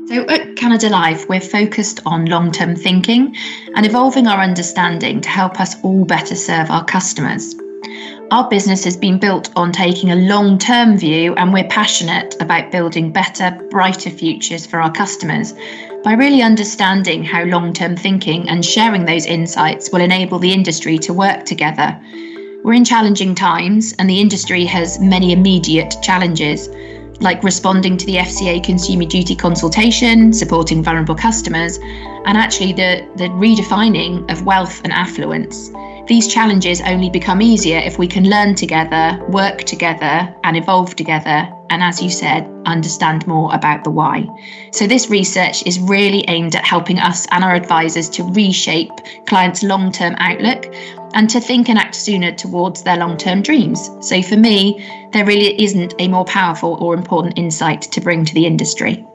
So at Canada Life, we're focused on long-term thinking and evolving our understanding to help us all better serve our customers. Our business has been built on taking a long-term view, and we're passionate about building better, brighter futures for our customers by really understanding how long-term thinking and sharing those insights will enable the industry to work together. We're in challenging times, and the industry has many immediate challenges, like responding to the FCA Consumer Duty consultation, supporting vulnerable customers, and actually the redefining of wealth and affluence. These challenges only become easier if we can learn together, work together, and evolve together, and as you said, understand more about the why. So this research is really aimed at helping us and our advisors to reshape clients' long-term outlook and to think and act sooner towards their long-term dreams. So for me, there really isn't a more powerful or important insight to bring to the industry.